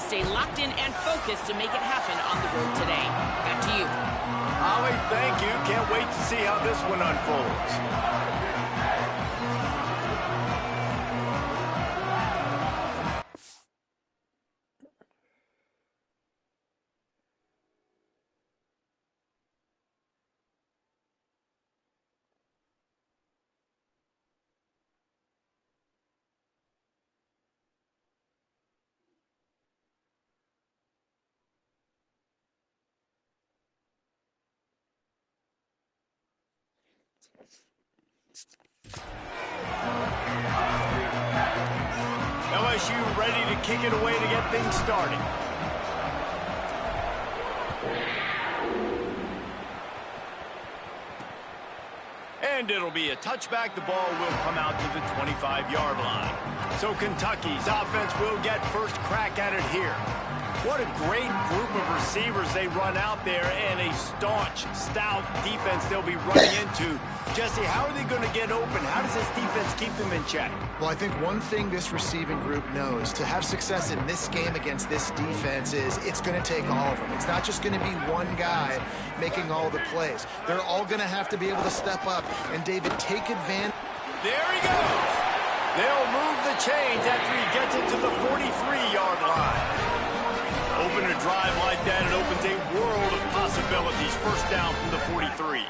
stay locked in and focused to make it happen on the road today. Back to you. Holly, thank you. Can't wait to see how this one unfolds. LSU ready to kick it away to get things started. And it'll be a touchback. The ball will come out to the 25-yard line. So Kentucky's offense will get first crack at it here. What a great group of receivers they run out there, and a staunch, stout defense they'll be running into. Jesse, how are they going to get open? How does this defense keep them in check? Well, I think one thing this receiving group knows to have success in this game against this defense is it's going to take all of them. It's not just going to be one guy making all the plays. They're all going to have to be able to step up. And, David, take advantage. There he goes. They'll move the chains after he gets it to the 43-yard line. Open a drive like that, it opens a world of possibilities. First down from the 43.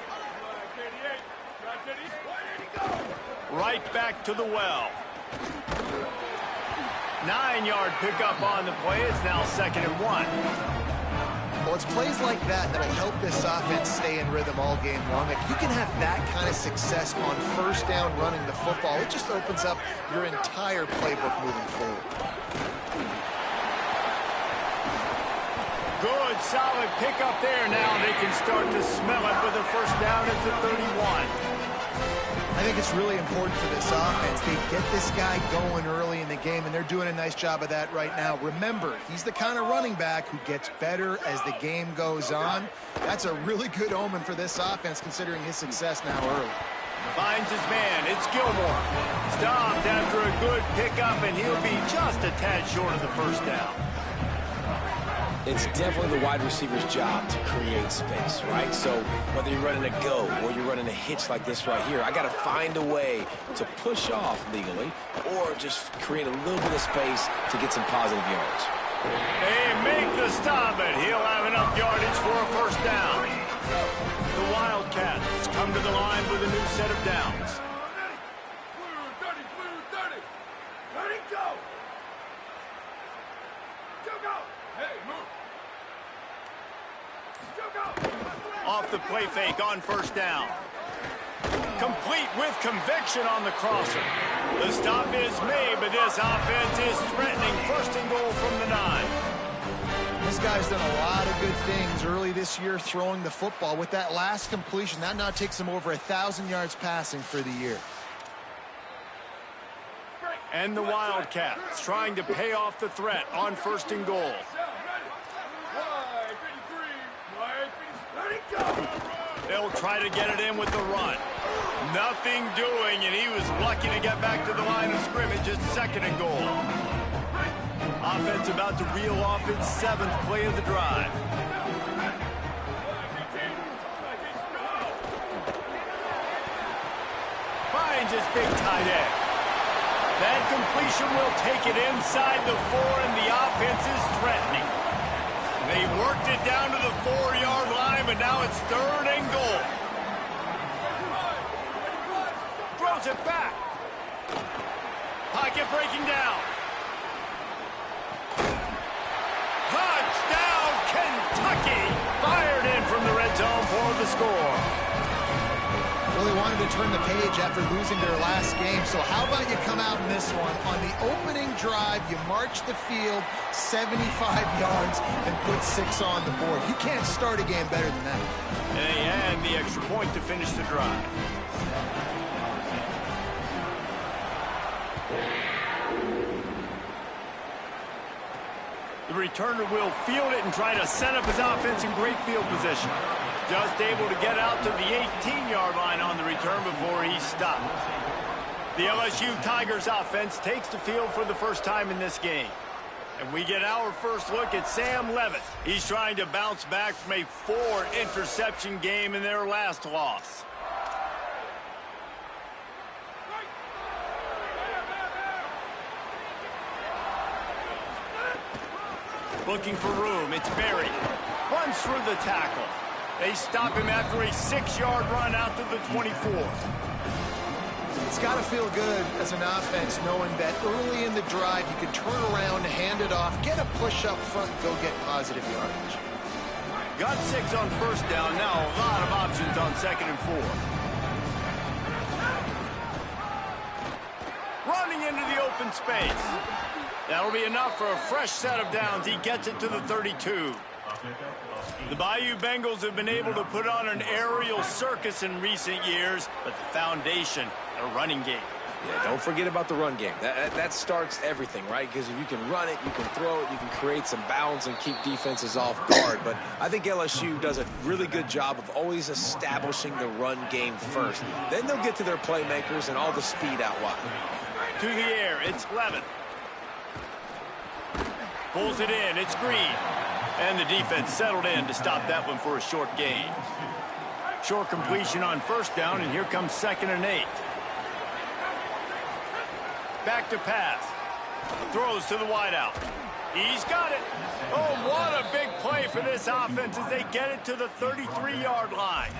Right back to the well. 9-yard pickup on the play. It's now 2nd and 1. Well, it's plays like that that'll help this offense stay in rhythm all game long. If you can have that kind of success on first down running the football, it just opens up your entire playbook moving forward. Good, solid pickup there. Now they can start to smell it with a first down at the 31. I think it's really important for this offense. They get this guy going early in the game, and they're doing a nice job of that right now. Remember, he's the kind of running back who gets better as the game goes on. That's a really good omen for this offense, considering his success now early. Finds his man. It's Gilmore. Stopped after a good pickup, and he'll be just a tad short of the first down. It's definitely the wide receiver's job to create space, right? So whether you're running a go or you're running a hitch like this right here, I got to find a way to push off legally or just create a little bit of space to get some positive yards. They make the stop, and he'll have enough yardage for a first down. The Wildcats come to the line with a new set of downs. Off the play fake on first down. Complete with conviction on the crosser. The stop is made, but this offense is threatening. First and goal from the 9. This guy's done a lot of good things early this year throwing the football. With that last completion, that now takes him over 1,000 yards passing for the year. And the Wildcats trying to pay off the threat on first and goal. They'll try to get it in with the run. Nothing doing, and he was lucky to get back to the line of scrimmage at 2nd and goal. Offense about to reel off its 7th play of the drive. Finds his big tight end. That completion will take it inside the 4, and the offense is threatening. They worked it down to the 4-yard line, but now it's 3rd and goal. Throws it back. Pocket breaking down. Touchdown, Kentucky! Fired in from the red zone for the score. Well, they wanted to turn the page after losing their last game, so how about you come out in this one? On the opening drive, you march the field 75 yards and put 6 on the board. You can't start a game better than that. And they had the extra point to finish the drive. The returner will field it and try to set up his offense in great field position. Just able to get out to the 18-yard line on the return before he stopped. The LSU Tigers offense takes the field for the first time in this game. And we get our first look at Sam Levitt. He's trying to bounce back from a 4-interception game in their last loss. Looking for room, it's Berry. Runs through the tackle. They stop him after a 6-yard run out to the 24. It's got to feel good as an offense knowing that early in the drive you can turn around, hand it off, get a push up front, and go get positive yardage. Got 6 on first down. Now a lot of options on 2nd and 4. Running into the open space. That'll be enough for a fresh set of downs. He gets it to the 32. The Bayou Bengals have been able to put on an aerial circus in recent years, but the foundation, a running game. Yeah, don't forget about the run game. That starts everything, right? Because if you can run it, you can throw it, you can create some bounds and keep defenses off guard. But I think LSU does a really good job of always establishing the run game first. Then they'll get to their playmakers and all the speed out wide. To the air, it's Levitt. Pulls it in, it's Green. And the defense settled in to stop that one for a short gain. Short completion on first down, and here comes 2nd and 8. Back to pass. Throws to the wideout. He's got it. Oh, what a big play for this offense as they get it to the 33-yard line.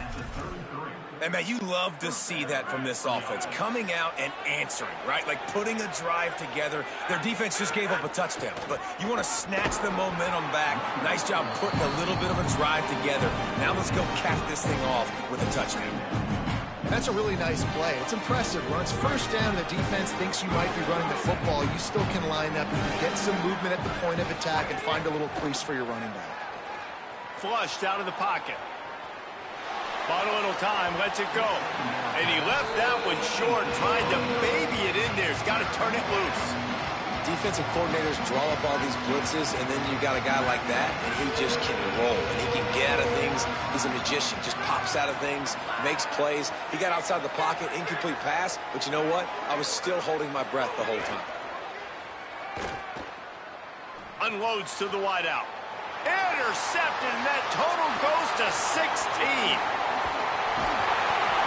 And, man, you love to see that from this offense, coming out and answering, right? Like putting a drive together. Their defense just gave up a touchdown, but you want to snatch the momentum back. Nice job putting a little bit of a drive together. Now let's go cap this thing off with a touchdown. That's a really nice play. It's impressive. When it's first down, the defense thinks you might be running the football. You still can line up. You can get some movement at the point of attack and find a little crease for your running back. Flushed out of the pocket. Bought a little time, lets it go. And he left that one short, tried to baby it in there. He's got to turn it loose. Defensive coordinators draw up all these blitzes, and then you got a guy like that, and he just can roll. And he can get out of things. He's a magician. Just pops out of things, makes plays. He got outside the pocket, incomplete pass. But you know what? I was still holding my breath the whole time. Unloads to the wideout. Intercepted, and that total goes to 16.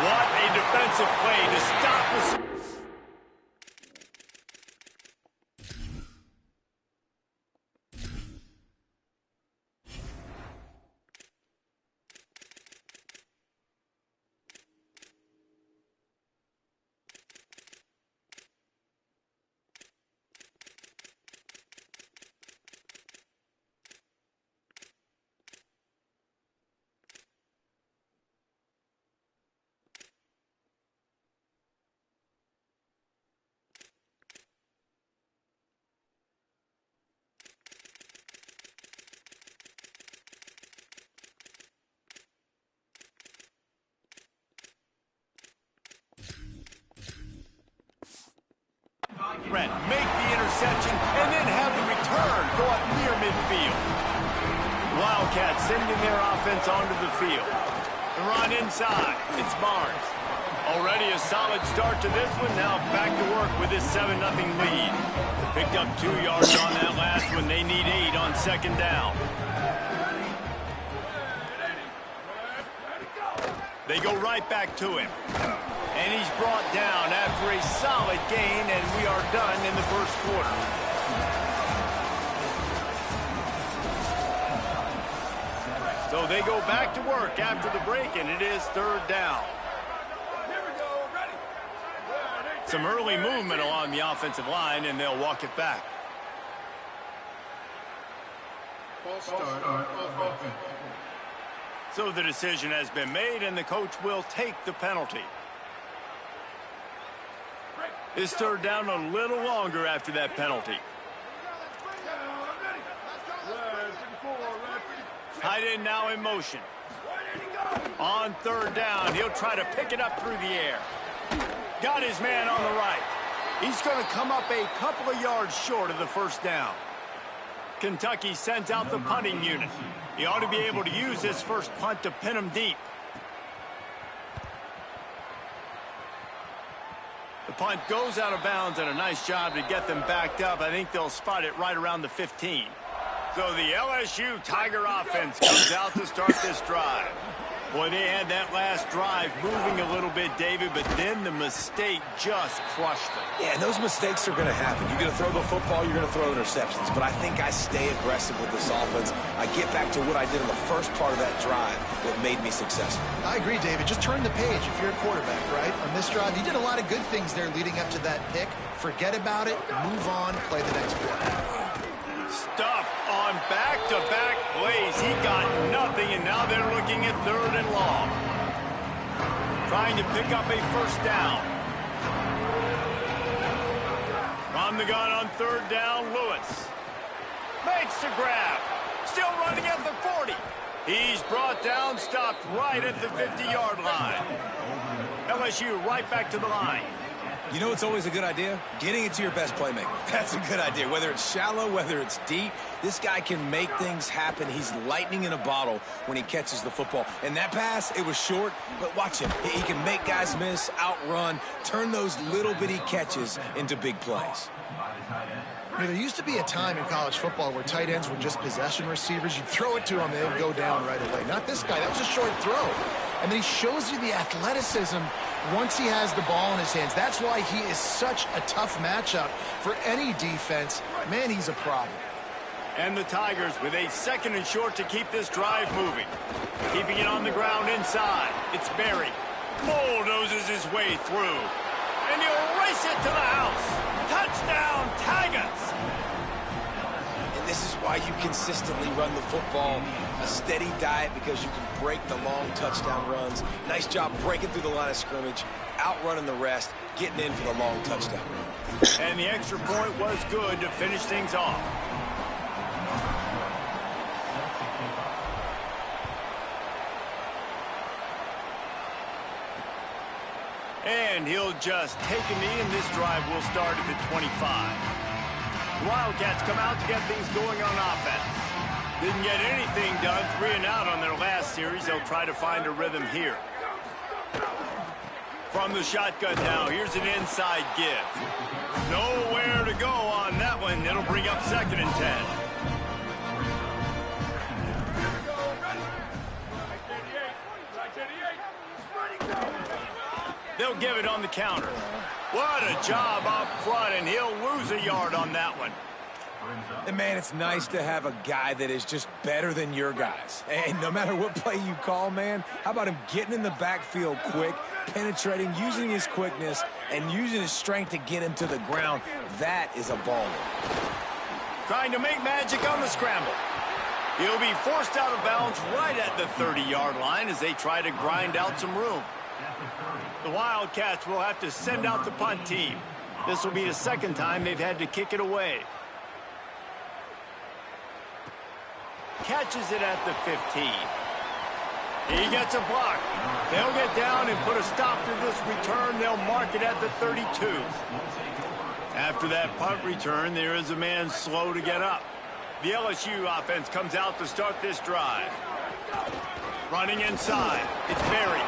What a defensive play to stop the... Brent make the interception and then have the return go up near midfield. Wildcats sending their offense onto the field. The run inside. It's Barnes. Already a solid start to this one. Now back to work with this 7-0 lead. Picked up 2 yards on that last one. They need 8 on 2nd down. They go right back to him. And he's brought down after a solid gain, and we are done in the first quarter. So they go back to work after the break, and it is 3rd down. Some early movement along the offensive line, and they'll walk it back. So the decision has been made, and the coach will take the penalty. This 3rd down a little longer after that penalty. Tight end now in motion. On 3rd down, he'll try to pick it up through the air. Got his man on the right. He's going to come up a couple of yards short of the 1st down. Kentucky sends out the punting unit. He ought to be able to use this first punt to pin him deep. The punt goes out of bounds, and a nice job to get them backed up. I think they'll spot it right around the 15. So the LSU Tiger offense comes out to start this drive. Boy, they had that last drive moving a little bit, David, but then the mistake just crushed them. Yeah, and those mistakes are going to happen. You're going to throw the football, you're going to throw interceptions. But I think I stay aggressive with this offense. I get back to what I did in the first part of that drive that made me successful. I agree, David. Just turn the page if you're a quarterback, right? On this drive, you did a lot of good things there leading up to that pick. Forget about it, move on, play the next play. Stuffed on back-to-back plays. He got nothing, and now they're looking at 3rd and long. Trying to pick up a first down. From the gun on 3rd down, Lewis. Makes the grab. Still running at the 40. He's brought down, stopped right at the 50-yard line. LSU right back to the line. You know what's always a good idea? Getting it to your best playmaker. That's a good idea. Whether it's shallow, whether it's deep, this guy can make things happen. He's lightning in a bottle when he catches the football. And that pass, it was short, but watch him. He can make guys miss, outrun, turn those little bitty catches into big plays. You know, there used to be a time in college football where tight ends were just possession receivers. You'd throw it to them, they'd go down right away. Not this guy. That was a short throw. And then he shows you the athleticism once he has the ball in his hands. That's why he is such a tough matchup for any defense. Man, he's a problem. And the Tigers with a 2nd and short to keep this drive moving. Keeping it on the ground inside. It's Berry. Bulldozes his way through. And he'll race it to the house. Touchdown, Tigers! And this is why you consistently run the football. A steady diet because you can break the long touchdown runs. Nice job breaking through the line of scrimmage, outrunning the rest, getting in for the long touchdown run. And the extra point was good to finish things off. And he'll just take a knee, and this drive will start at the 25. The Wildcats come out to get things going on offense. Didn't get anything done, 3 and out on their last series. They'll try to find a rhythm here. From the shotgun now, here's an inside give. Nowhere to go on that one. It'll bring up 2nd and 10. They'll give it on the counter. What a job up front, and he'll lose a yard on that one. And, man, it's nice to have a guy that is just better than your guys. And no matter what play you call, man, how about him getting in the backfield quick, penetrating, using his quickness, and using his strength to get him to the ground? That is a baller. Trying to make magic on the scramble. He'll be forced out of bounds right at the 30-yard line as they try to grind out some room. The Wildcats will have to send out the punt team. This will be the 2nd time they've had to kick it away. Catches it at the 15. He gets a block. They'll get down and put a stop to this return. They'll mark it at the 32. After that punt return, there is a man slow to get up. The LSU offense comes out to start this drive. Running inside. It's Berry.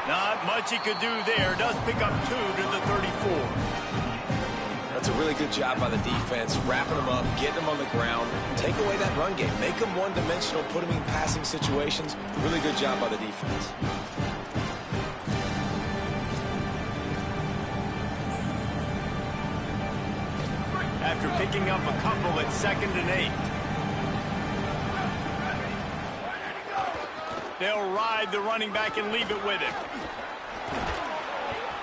Not much he could do there. Does pick up 2 to the 34. That's a really good job by the defense, wrapping them up, getting them on the ground, take away that run game, make them one-dimensional, put them in passing situations. Really good job by the defense. After picking up a couple at 2nd and 8. They'll ride the running back and leave it with him.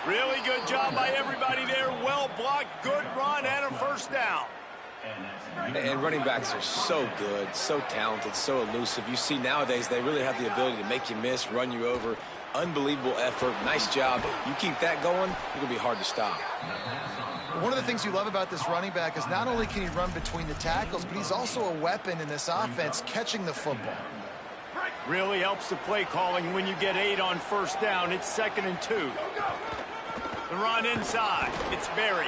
Really good job by everybody there. Well blocked, good run, and a first down. And running backs are so good, so talented, so elusive. You see nowadays they really have the ability to make you miss, run you over. Unbelievable effort. Nice job. You keep that going, it'll be hard to stop. One of the things you love about this running back is not only can he run between the tackles, but he's also a weapon in this offense catching the football. Really helps the play calling when you get 8 on first down. It's 2nd and 2. The run inside. It's Berry.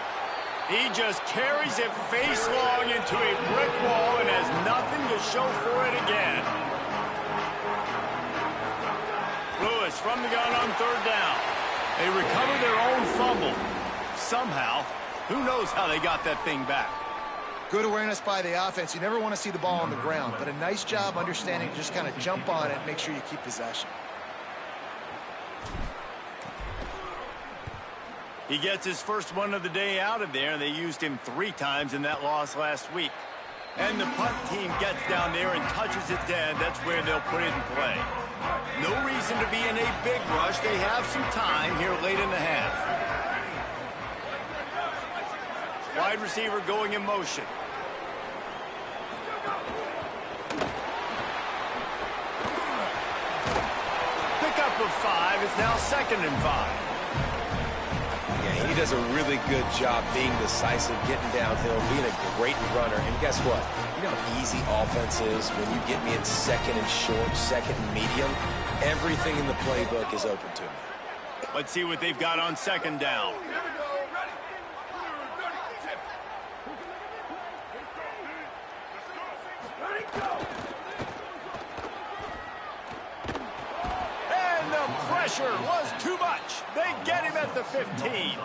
He just carries it face long into a brick wall and has nothing to show for it again. Lewis from the gun on 3rd down. They recover their own fumble. somehow. Who knows how they got that thing back? Good awareness by the offense. You never want to see the ball on the ground, but a nice job understanding to just kind of jump on it and make sure you keep possession. He gets his first one of the day out of there, and they used him 3 times in that loss last week. And the punt team gets down there and touches it dead. That's where they'll put it in play. No reason to be in a big rush. They have some time here late in the half. Wide receiver going in motion. Pickup of 5. It's now 2nd and 5. Yeah, he does a really good job being decisive, getting downhill, being a great runner. And guess what? You know how easy offense is when you get me in 2nd and short, 2nd and medium. Everything in the playbook is open to me. Let's see what they've got on 2nd down. And the pressure was too much. They get him at the 15.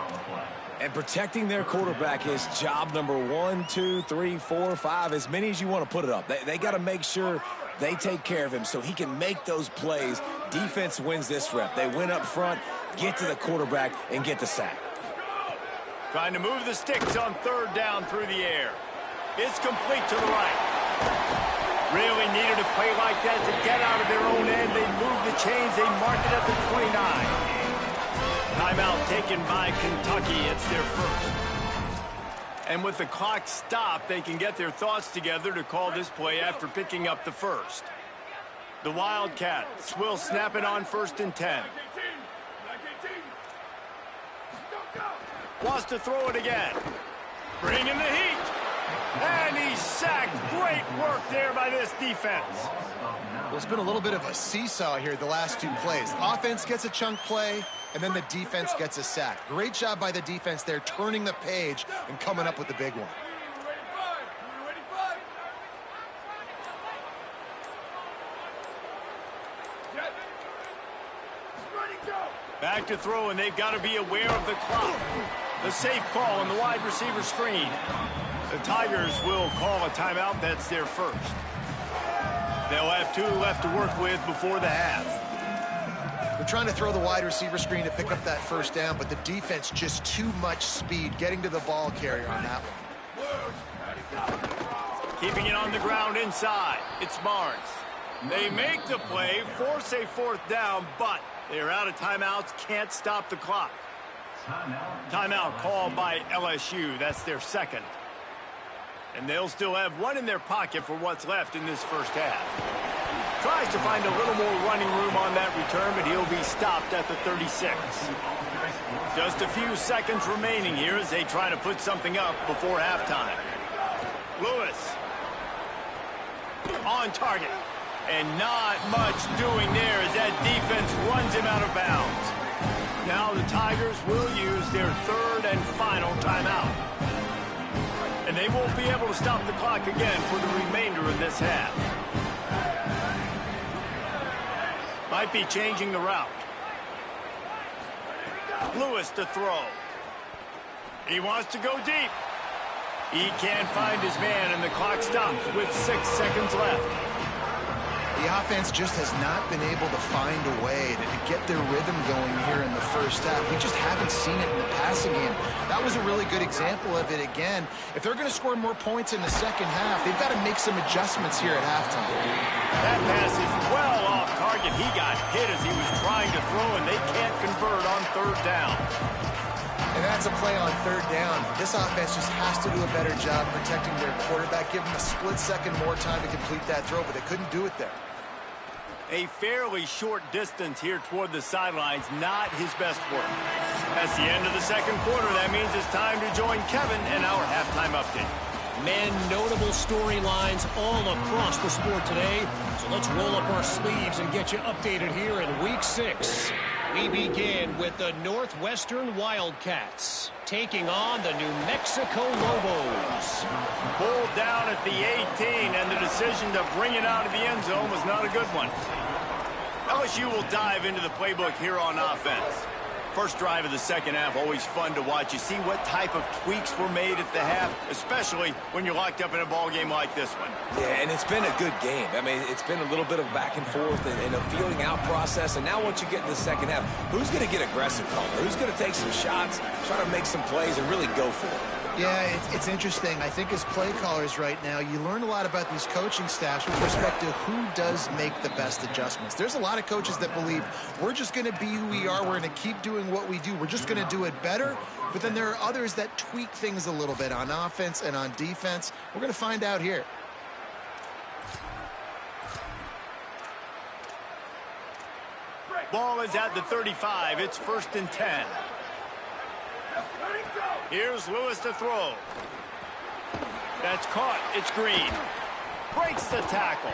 And protecting their quarterback is job number 1, 2, 3, 4, 5, as many as you want to put it up. They got to make sure they take care of him so he can make those plays. Defense wins this rep. They win up front, get to the quarterback, and get the sack. Trying to move the sticks on 3rd down through the air. It's complete to the right. Really needed a play like that to get out of their own end. They move the chains. They mark it at the 29. Timeout taken by Kentucky. It's their first. And with the clock stopped, they can get their thoughts together to call this play after picking up the first. The Wildcats will snap it on 1st and 10. Wants to throw it again. Bring in the heat. And he's sacked. Great work there by this defense. Well, it's been a little bit of a seesaw here the last 2 plays. Offense gets a chunk play, and then the defense gets a sack. Great job by the defense there, turning the page and coming up with the big one. Back to throw, and they've got to be aware of the clock. The safe call on the wide receiver screen. The Tigers will call a timeout. That's their first. They'll have 2 left to work with before the half. They're trying to throw the wide receiver screen to pick up that 1st down, but the defense just too much speed getting to the ball carrier on that one. Keeping it on the ground inside. It's Barnes. They make the play, force a 4th down, but they're out of timeouts, can't stop the clock. Timeout called by LSU. That's their 2nd. And they'll still have 1 in their pocket for what's left in this first half. Tries to find a little more running room on that return, but he'll be stopped at the 36. Just a few seconds remaining here as they try to put something up before halftime. Lewis on target. And not much doing there as that defense runs him out of bounds. Now the Tigers will use their 3rd and final timeout. And they won't be able to stop the clock again for the remainder of this half. Might be changing the route. Lewis to throw. He wants to go deep. He can't find his man, and the clock stops with 6 seconds left. The offense just has not been able to find a way to get their rhythm going here in the first half. We just haven't seen it in the passing game. That was a really good example of it again. If they're going to score more points in the second half, they've got to make some adjustments here at halftime. That pass is well off target. He got hit as he was trying to throw, and they can't convert on 3rd down. And that's a play on 3rd down. This offense just has to do a better job protecting their quarterback, give them a split second more time to complete that throw, but they couldn't do it there. A fairly short distance here toward the sidelines, not his best work. That's the end of the 2nd quarter. That means it's time to join Kevin in our halftime update. Man, notable storylines all across the sport today. So let's roll up our sleeves and get you updated here in Week 6. We begin with the Northwestern Wildcats taking on the New Mexico Lobos. Pulled down at the 18, and the decision to bring it out of the end zone was not a good one. LSU will dive into the playbook here on offense. First drive of the second half, always fun to watch. You see what type of tweaks were made at the half, especially when you're locked up in a ball game like this one. Yeah, and it's been a good game. I mean, it's been a little bit of back and forth and a feeling out process. And now once you get in the second half, who's going to get aggressive, Comer? Who's going to take some shots, try to make some plays, and really go for it? Yeah, it's interesting. I think as play callers right now, you learn a lot about these coaching staffs with respect to who does make the best adjustments. There's a lot of coaches that believe we're just going to be who we are. We're going to keep doing what we do. We're just going to do it better. But then there are others that tweak things a little bit on offense and on defense. We're going to find out here. Ball is at the 35. It's 1st and 10. Here's Lewis to throw. That's caught. It's Green. Breaks the tackle.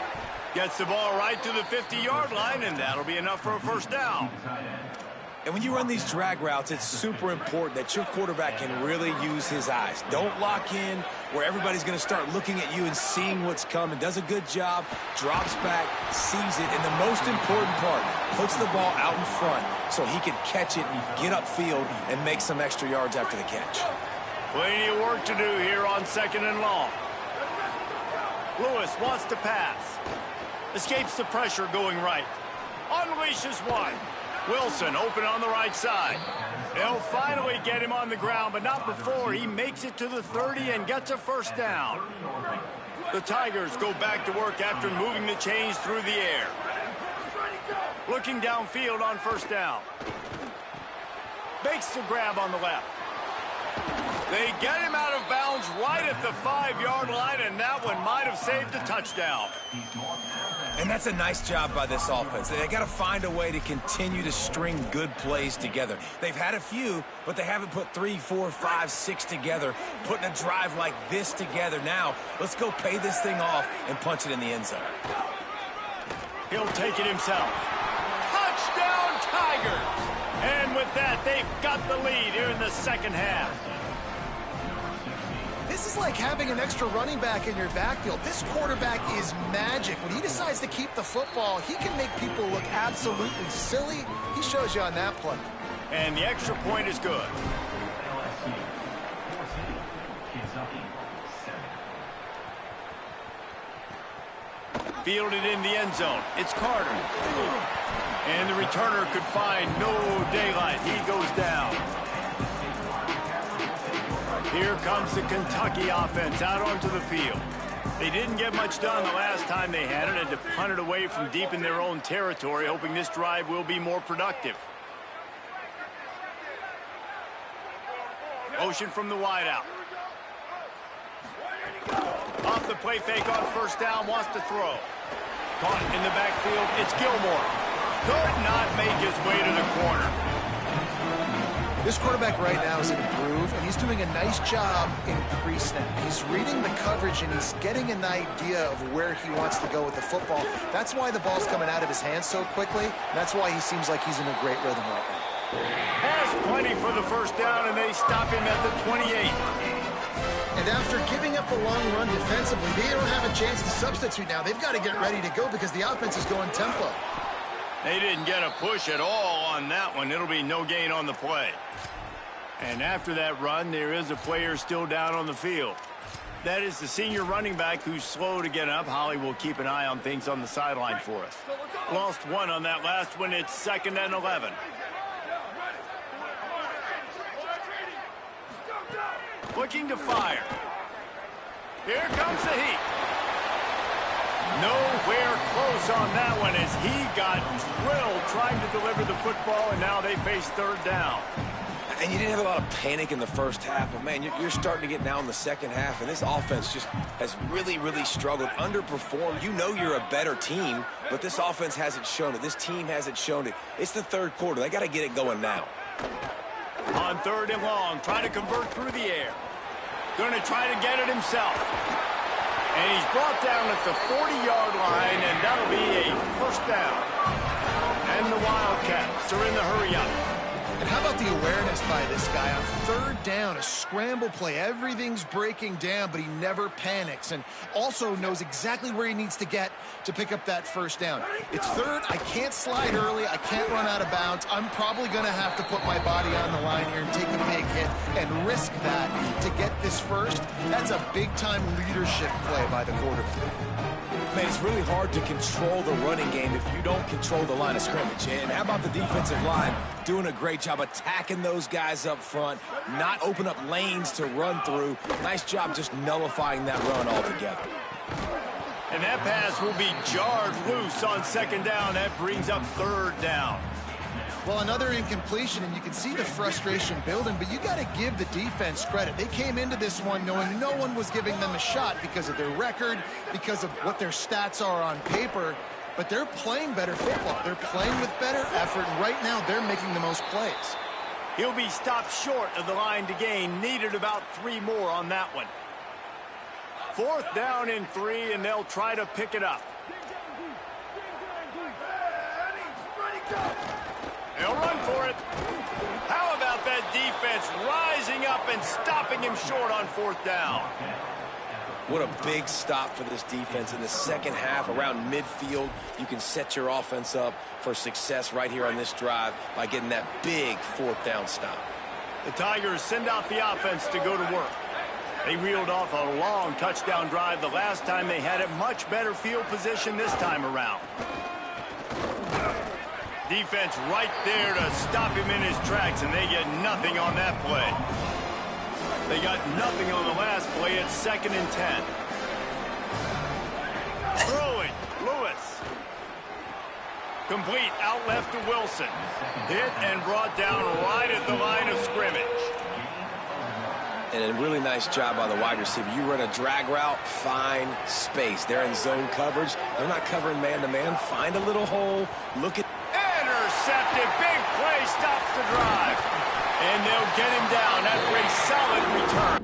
Gets the ball right to the 50-yard line, and that'll be enough for a first down. And when you run these drag routes, it's super important that your quarterback can really use his eyes. Don't lock in where everybody's going to start looking at you and seeing what's coming. Does a good job, drops back, sees it, and the most important part, puts the ball out in front so he can catch it and get upfield and make some extra yards after the catch. Plenty of work to do here on 2nd and long. Lewis wants to pass. Escapes the pressure going right. Unleashes one. Wilson open on the right side. They'll finally get him on the ground, but not before he makes it to the 30 and gets a first down. The Tigers go back to work after moving the chains through the air. Looking downfield on first down. Makes the grab on the left. They get him out of bounds right at the 5-yard line, and that one might have saved a touchdown. And that's a nice job by this offense. They got to find a way to continue to string good plays together. They've had a few, but they haven't put 3, 4, 5, 6 together. Putting a drive like this together now, let's go pay this thing off and punch it in the end zone. He'll take it himself. Touchdown, Tigers! And with that, they've got the lead here in the second half. This is like having an extra running back in your backfield. This quarterback is magic. When he decides to keep the football, he can make people look absolutely silly. He shows you on that play. And the extra point is good. Fielded in the end zone. It's Carter. And the returner could find no daylight. He goes down. Here comes the Kentucky offense out onto the field. They didn't get much done the last time they had it, and to punt it away from deep in their own territory, hoping this drive will be more productive. Motion from the wideout. Off the play fake on first down, wants to throw. Caught in the backfield, it's Gilmore. Could not make his way to the corner. This quarterback right now is in a groove, and he's doing a nice job in pre-snap. He's reading the coverage, and he's getting an idea of where he wants to go with the football. That's why the ball's coming out of his hands so quickly. That's why he seems like he's in a great rhythm right now. Has plenty for the first down, and they stop him at the 28. And after giving up a long run defensively, they don't have a chance to substitute now. They've got to get ready to go because the offense is going tempo. They didn't get a push at all on that one. It'll be no gain on the play. And after that run, there is a player still down on the field. That is the senior running back who's slow to get up. Holly will keep an eye on things on the sideline for us. Lost one on that last one. It's 2nd and 11. Looking to fire. Here comes the heat. Nowhere close on that one as he got drilled trying to deliver the football, and now they face 3rd down. And you didn't have a lot of panic in the first half, but, man, you're starting to get now in the second half, and this offense just has really, really struggled, underperformed. You know you're a better team, but this offense hasn't shown it. This team hasn't shown it. It's the 3rd quarter. They got to get it going now. On 3rd and long, trying to convert through the air. Going to try to get it himself. And he's brought down at the 40-yard line, and that'll be a first down. And the Wildcats are in the hurry-up. And how about the awareness by this guy on third down, a scramble play. Everything's breaking down, but he never panics and also knows exactly where he needs to get to pick up that first down. It's third. I can't slide early. I can't run out of bounds. I'm probably going to have to put my body on the line here and take a big hit and risk that to get this first. That's a big-time leadership play by the quarterback. Man, it's really hard to control the running game if you don't control the line of scrimmage. And how about the defensive line doing a great job attacking those guys up front, not open up lanes to run through. Nice job just nullifying that run altogether. And that pass will be jarred loose on second down. That brings up third down. Well, another incompletion, and you can see the frustration building, but you got to give the defense credit. They came into this one knowing no one was giving them a shot because of their record, because of what their stats are on paper, but they're playing better football. They're playing with better effort, and right now they're making the most plays. He'll be stopped short of the line to gain. Needed about 3 more on that one. Fourth down and 3, and they'll try to pick it up. They'll run for it. How about that defense rising up and stopping him short on fourth down? What a big stop for this defense in the second half. Around midfield, you can set your offense up for success right here on this drive by getting that big fourth down stop. The Tigers send out the offense to go to work. They reeled off a long touchdown drive the last time they had it. Much better field position this time around. Defense right there to stop him in his tracks, and they get nothing on that play. They got nothing on the last play. It's 2nd and 10. Throwing, Lewis. Complete, out left to Wilson. Hit and brought down right at the line of scrimmage. And a really nice job by the wide receiver. You run a drag route, find space. They're in zone coverage. They're not covering man-to-man. Find a little hole. Look at... Intercepted. Big play stops the drive. And they'll get him down after a solid return.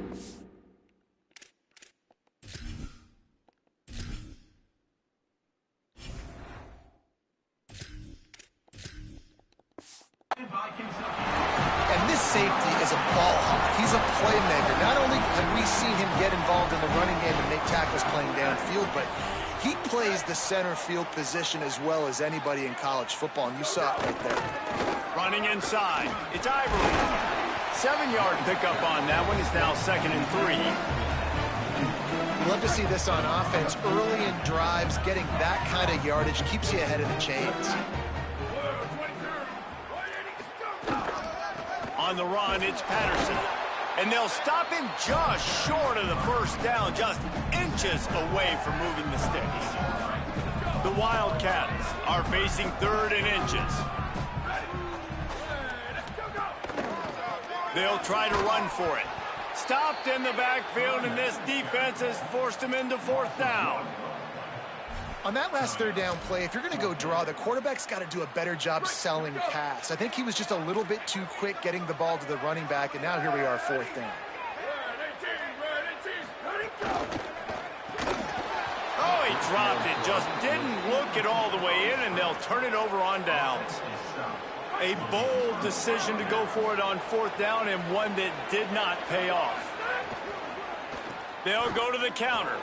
And this safety is a ball hawk. He's a playmaker. Not only have we seen him get involved in the running game and make tackles playing downfield, but he plays the center field position as well as anybody in college football, and you saw it right there. Running inside. It's Ivory. 7-yard pickup on that one. Is now 2nd and 3. Love to see this on offense. Early in drives, getting that kind of yardage keeps you ahead of the chains. On the run, it's Patterson. And they'll stop him just short of the first down, just inches away from moving the sticks. The Wildcats are facing 3rd and inches. They'll try to run for it. Stopped in the backfield, and this defense has forced him into 4th down. On that last 3rd down play, if you're going to go draw, the quarterback's got to do a better job selling pass. I think he was just a little bit too quick getting the ball to the running back, and now here we are, 4th down. Oh, he dropped it. Just didn't look it all the way in, and they'll turn it over on downs. A bold decision to go for it on 4th down, and one that did not pay off. They'll go to the counter.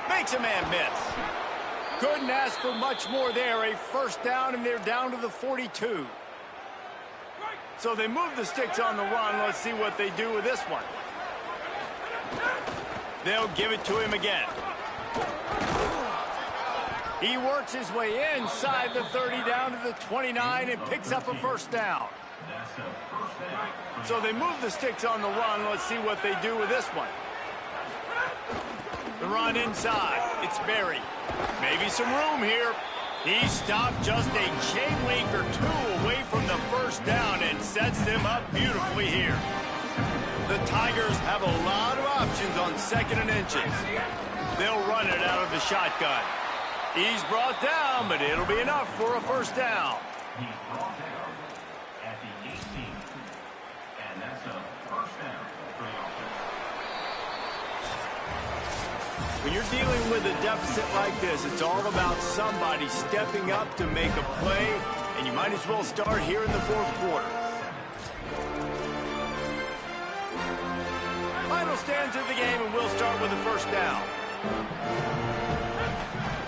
Makes a man miss. Couldn't ask for much more there. A 1st down, and they're down to the 42. So they move the sticks on the run. Let's see what they do with this one. They'll give it to him again. He works his way inside the 30 down to the 29 and picks up a 1st down. So they move the sticks on the run. Let's see what they do with this one. The run inside. It's Berry. Maybe some room here. He stopped just a chain link or 2 away from the 1st down and sets them up beautifully here. The Tigers have a lot of options on 2nd and inches. They'll run it out of the shotgun. He's brought down, but it'll be enough for a 1st down. He's brought down at the 18, and that's a 1st down for the offense. When you're dealing with a deficit like this, it's all about somebody stepping up to make a play, and you might as well start here in the 4th quarter. will stand to the game, and we'll start with the first down.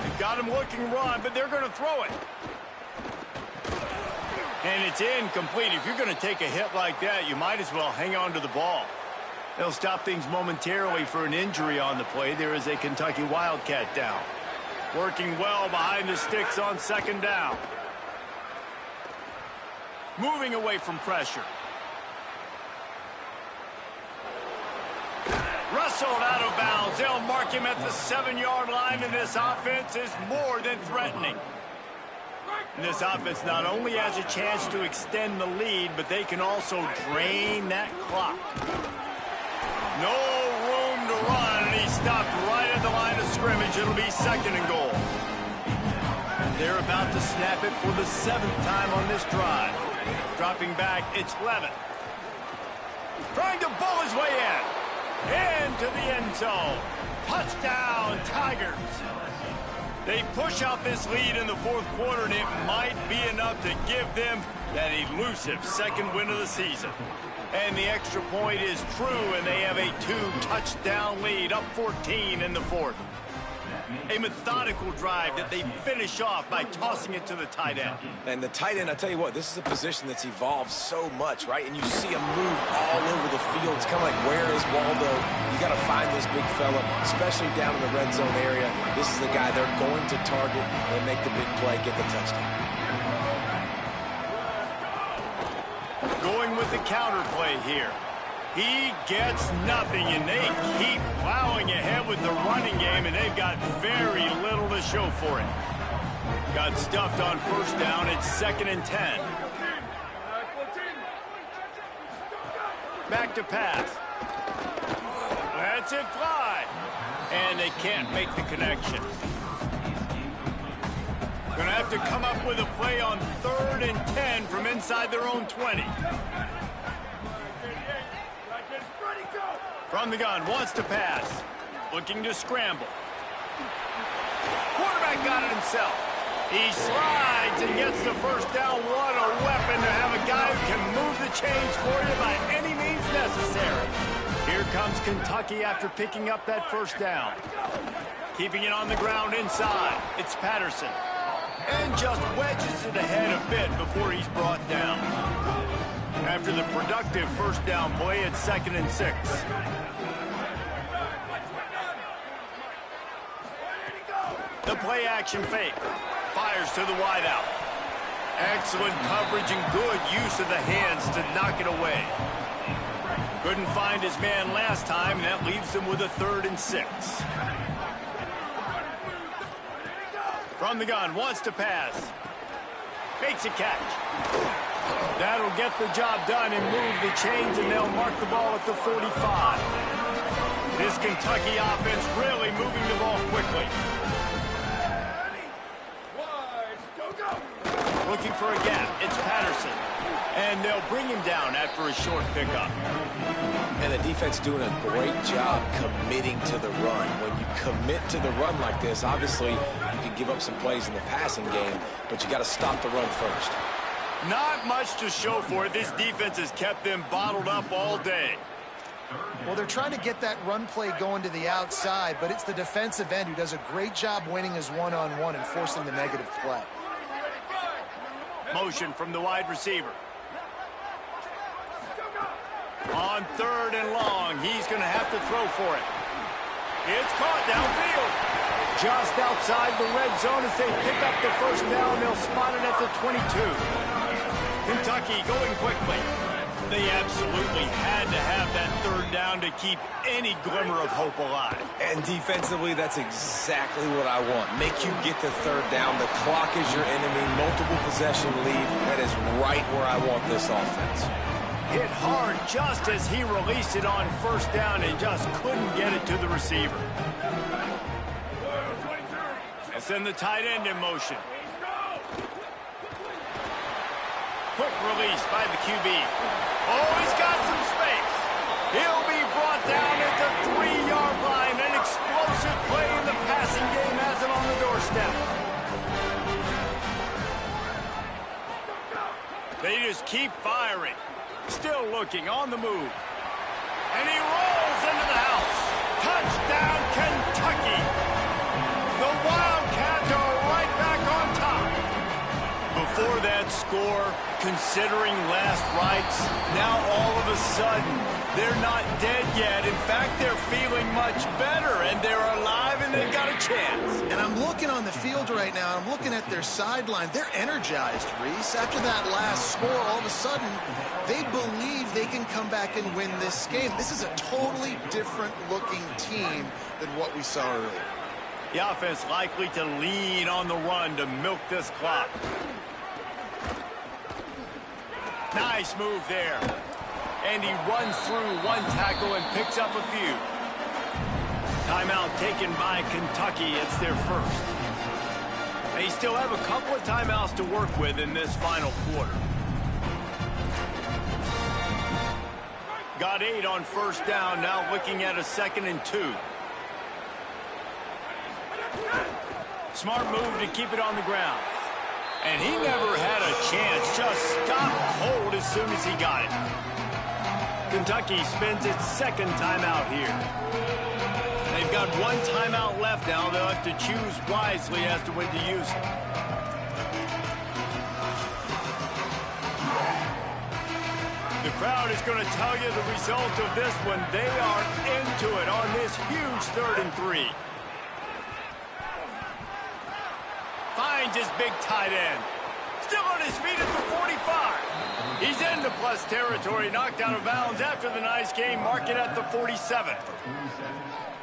They've got him looking run, but they're going to throw it. And it's incomplete. If you're going to take a hit like that, you might as well hang on to the ball. They'll stop things momentarily for an injury on the play. There is a Kentucky Wildcat down. Working well behind the sticks on second down. Moving away from pressure. Wrestled out of bounds. They'll mark him at the 7-yard line, and this offense is more than threatening. And this offense not only has a chance to extend the lead, but they can also drain that clock. No room to run, and he stopped right at the line of scrimmage. It'll be 2nd and goal. They're about to snap it for the 7th time on this drive. Dropping back, it's Levitt. Trying to bull his way in. Into the end zone. Touchdown, Tigers. They push out this lead in the 4th quarter, and it might be enough to give them that elusive 2nd win of the season. And the extra point is true, and they have a 2-touchdown lead, up 14 in the 4th. A methodical drive that they finish off by tossing it to the tight end. And the tight end, I tell you what, this is a position that's evolved so much, right? And you see him move all over the field. It's kind of like, where is Waldo? You got to find this big fella, especially down in the red zone area. This is the guy they're going to target and make the big play, get the touchdown. Going with the counter play here. He gets nothing, and they keep plowing ahead with the running game, and they've got very little to show for it. Got stuffed on first down. It's 2nd and 10. Back to pass. Lets it fly. And they can't make the connection. Going to have to come up with a play on 3rd and 10 from inside their own 20. From the gun, wants to pass. Looking to scramble. Quarterback got it himself. He slides and gets the first down. What a weapon to have a guy who can move the chains for you by any means necessary. Here comes Kentucky after picking up that first down. Keeping it on the ground inside. It's Patterson. And just wedges it ahead a bit before he's brought down. After the productive first down play, it's 2nd and 6. The play action fake. Fires to the wideout. Excellent coverage and good use of the hands to knock it away. Couldn't find his man last time, and that leaves him with a 3rd and 6. From the gun, wants to pass. Makes a catch. That'll get the job done and move the chains, and they'll mark the ball at the 45. This Kentucky offense really moving the ball quickly. Looking for a gap. It's Patterson. And they'll bring him down after a short pickup. And the defense doing a great job committing to the run. When you commit to the run like this, obviously you can give up some plays in the passing game, but you got to stop the run first. Not much to show for it. This defense has kept them bottled up all day. Well, they're trying to get that run play going to the outside, but it's the defensive end who does a great job winning his one-on-one and forcing the negative play. Motion from the wide receiver. On 3rd and long, he's going to have to throw for it. It's caught downfield. Just outside the red zone as they pick up the first down. They'll spot it at the 22. Kentucky going quickly. They absolutely had to have that 3rd down to keep any glimmer of hope alive. And defensively, that's exactly what I want. Make you get the 3rd down. The clock is your enemy. Multiple possession lead. That is right where I want this offense. Hit hard just as he released it on first down and just couldn't get it to the receiver. And send the tight end in motion. Quick release by the QB. Oh, he's got some space. He'll be brought down at the 3-yard line. An explosive play in the passing game has it on the doorstep. They just keep firing. Still looking on the move. And he rolls into the house. Touchdown, Kentucky. The Wildcats are right back on top. Before that score, considering last rites, now all of a sudden, they're not dead yet. In fact, they're feeling much better, and they're alive, and they've got a chance. And I'm looking on the field right now. I'm looking at their sideline. They're energized, Reese. After that last score, all of a sudden, they believe they can come back and win this game. This is a totally different-looking team than what we saw earlier. The offense likely to lean on the run to milk this clock. Nice move there. And he runs through one tackle and picks up a few. Timeout taken by Kentucky. It's their first. They still have a couple of timeouts to work with in this final quarter. Got 8 on first down, now looking at a 2nd and 2. Smart move to keep it on the ground. And he never had a chance, just stopped cold as soon as he got it. Kentucky spends its 2nd timeout here. They've got 1 timeout left now. They'll have to choose wisely as to when to use it. The crowd is going to tell you the result of this one. They are into it on this huge 3rd and 3. Finds his big tight end. Still on his feet at the 45. He's into plus territory, knocked out of bounds after the nice game, mark it at the 47.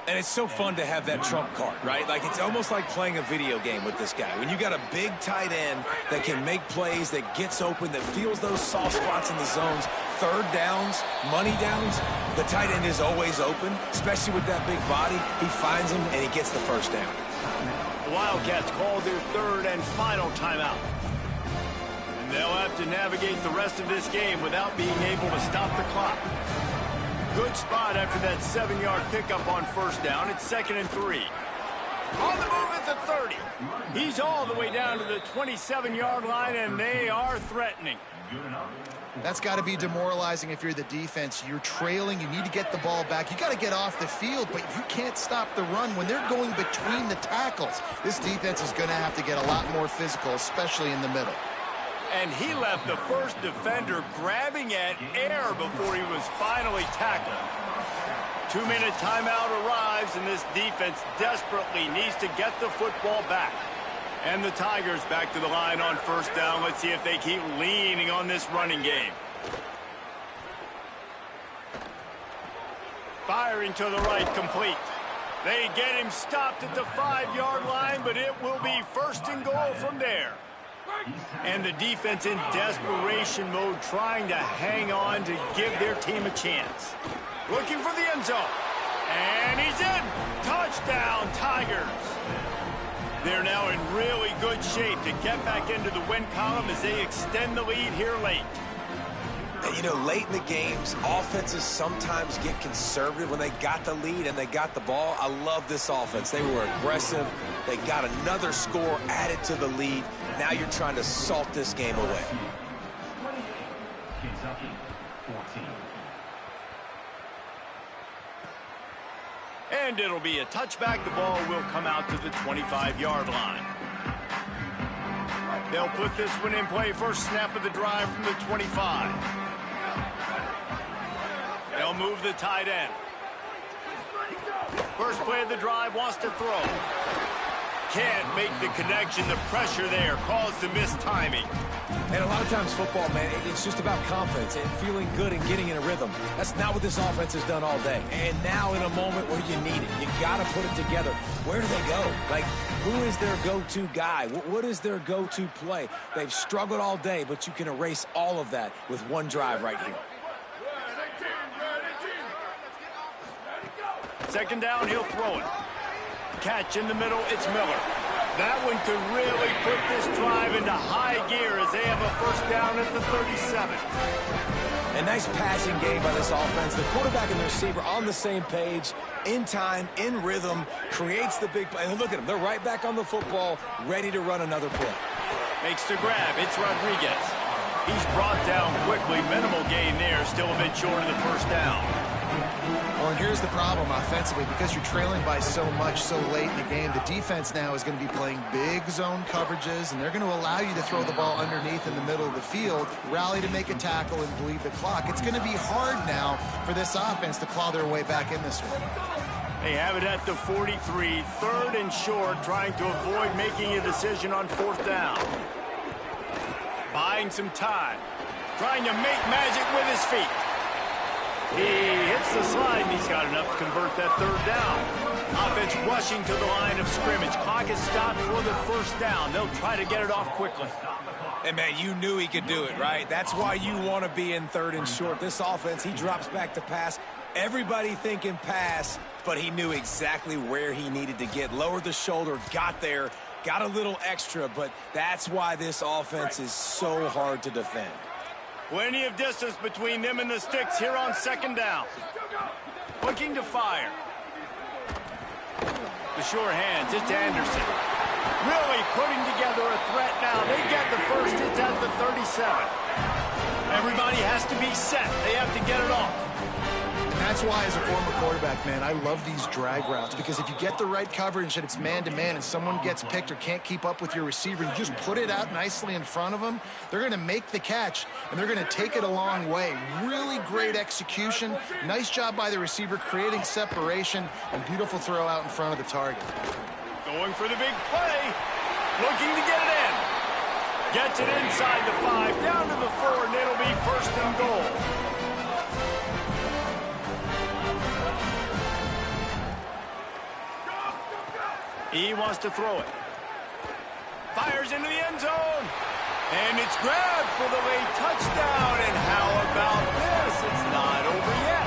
And it's so fun to have that trump card, right? Like, it's almost like playing a video game with this guy. When you got a big tight end that can make plays, that gets open, that feels those soft spots in the zones, 3rd downs, money downs, the tight end is always open, especially with that big body. He finds him, and he gets the 1st down. The Wildcats called their 3rd and final timeout. And they'll have to navigate the rest of this game without being able to stop the clock. Good spot after that 7-yard pickup on first down. It's 2nd and 3. On the move at the 30. He's all the way down to the 27-yard line, and they are threatening. That's got to be demoralizing if you're the defense. You're trailing. You need to get the ball back. You got to get off the field, but you can't stop the run when they're going between the tackles. This defense is going to have to get a lot more physical, especially in the middle. And he left the first defender grabbing at air before he was finally tackled. 2-minute timeout arrives, and this defense desperately needs to get the football back. And the Tigers back to the line on first down. Let's see if they keep leaning on this running game. Firing to the right, complete. They get him stopped at the 5-yard line, but it will be 1st and goal from there. And the defense in desperation mode, trying to hang on to give their team a chance. Looking for the end zone. And he's in. Touchdown, Tigers. They're now in really good shape to get back into the win column as they extend the lead here late. And, you know, late in the games, offenses sometimes get conservative when they got the lead and they got the ball. I love this offense. They were aggressive. They got another score added to the lead. Now you're trying to salt this game away. Kentucky 14. And it'll be a touchback. The ball will come out to the 25-yard line. They'll put this one in play. First snap of the drive from the 25. They'll move the tight end. First play of the drive, wants to throw. Can't make the connection. The pressure there caused the missed timing. And a lot of times football, man, it's just about confidence and feeling good and getting in a rhythm. That's not what this offense has done all day. And now in a moment where you need it, you got to put it together. Where do they go? Like, who is their go-to guy? What is their go-to play? They've struggled all day, but you can erase all of that with one drive right here. Second down, he'll throw it. Catch in the middle, it's Miller. That one could really put this drive into high gear as they have a first down at the 37. A nice passing game by this offense. The quarterback and the receiver on the same page, in time, in rhythm, creates the big play. And look at them. They're right back on the football, ready to run another play. Makes the grab. It's Rodriguez. He's brought down quickly. Minimal gain there. Still a bit short of the first down. Well, and here's the problem offensively. Because you're trailing by so much so late in the game, the defense now is going to be playing big zone coverages, and they're going to allow you to throw the ball underneath in the middle of the field, rally to make a tackle, and bleed the clock. It's going to be hard now for this offense to claw their way back in this one. They have it at the 43, third and short, trying to avoid making a decision on fourth down. Buying some time, trying to make magic with his feet. He hits the slide, and he's got enough to convert that third down. Offense rushing to the line of scrimmage. Clock is stopped for the first down. They'll try to get it off quickly. And, man, you knew he could do it, right? That's why you want to be in third and short. This offense, he drops back to pass. Everybody thinking pass, but he knew exactly where he needed to get. Lowered the shoulder, got there, got a little extra, but that's why this offense is so hard to defend. Plenty of distance between them and the sticks here on second down. Looking to fire. The sure hands, it's Anderson. Really putting together a threat now. They get the first, it's at the 37. Everybody has to be set. They have to get it off. That's why, as a former quarterback, man, I love these drag routes, because if you get the right coverage and it's man-to-man and someone gets picked or can't keep up with your receiver, you just put it out nicely in front of them, they're going to make the catch, and they're going to take it a long way. Really great execution. Nice job by the receiver creating separation, and beautiful throw out in front of the target. Going for the big play. Looking to get it in. Gets it inside the 5, down to the 4, and it'll be first and goal. He wants to throw it. Fires into the end zone. And it's grabbed for the late touchdown. And how about this? It's not over yet.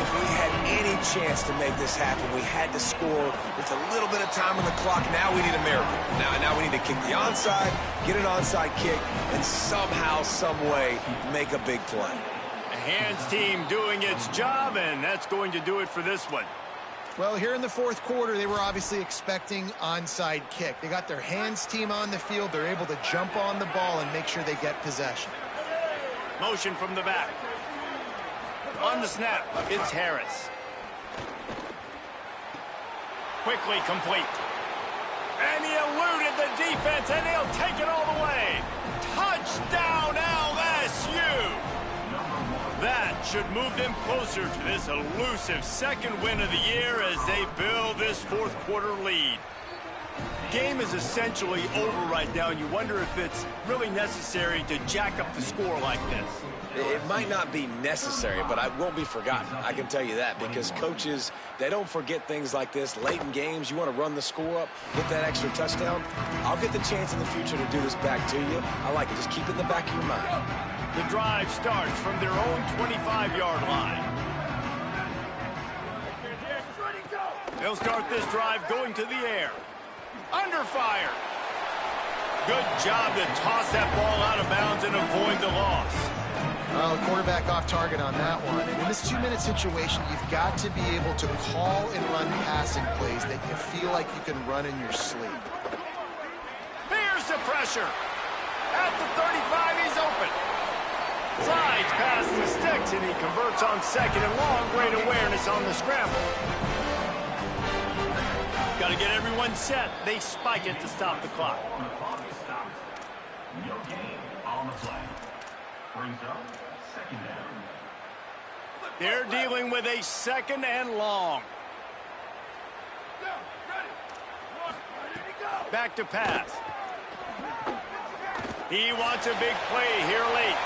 If we had any chance to make this happen, we had to score with a little bit of time on the clock. Now we need a miracle. Now we need to kick the onside, get an onside kick, and somehow, some way, make a big play. The hands team doing its job, and that's going to do it for this one. Well, here in the fourth quarter, they were obviously expecting onside kick. They got their hands team on the field. They're able to jump on the ball and make sure they get possession. Motion from the back. On the snap, it's Harris. Quickly complete. And he eluded the defense, and he'll take it all the way. Touchdown, LSU! That should move them closer to this elusive second win of the year as they build this fourth quarter lead. Game is essentially over right now, and you wonder if it's really necessary to jack up the score like this. It might not be necessary, but it won't be forgotten. I can tell you that, because coaches, they don't forget things like this. Late in games, you want to run the score up, get that extra touchdown. I'll get the chance in the future to do this back to you. I like it. Just keep it in the back of your mind. The drive starts from their own 25-yard line. They'll start this drive going to the air. Under fire. Good job to toss that ball out of bounds and avoid the loss. Well, the quarterback off target on that one. And in this 2-minute situation, you've got to be able to call and run passing plays that you feel like you can run in your sleep. Here's the pressure. At the 35, he's open. Slides past the sticks, and he converts on second and long. Great awareness on the scramble. Got to get everyone set. They spike it to stop the clock. The clock is stopped. No gain on the play. Brings up second down. They're dealing with a second and long. Back to pass. He wants a big play here late.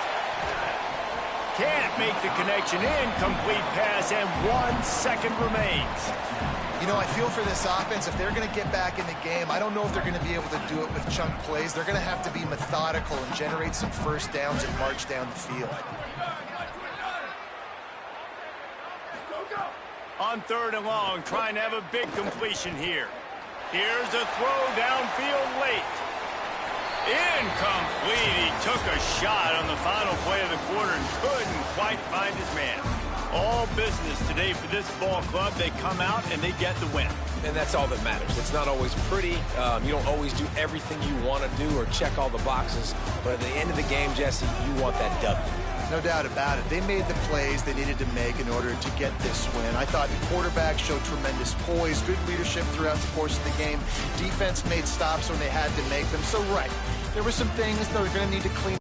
Can't make the connection. Incomplete pass, and 1 second remains. You know, I feel for this offense, if they're going to get back in the game, I don't know if they're going to be able to do it with chunk plays. They're going to have to be methodical and generate some first downs and march down the field. On third and long, trying to have a big completion here. Here's a throw downfield late. Incomplete. He took a shot on the final play of the quarter and couldn't quite find his man. All business today for this ball club. They come out and they get the win. And that's all that matters. It's not always pretty. You don't always do everything you want to do or check all the boxes. But at the end of the game, Jesse, you want that W. No doubt about it. They made the plays they needed to make in order to get this win. I thought the quarterback showed tremendous poise, good leadership throughout the course of the game. Defense made stops when they had to make them. So, right, there were some things that were going to need to clean.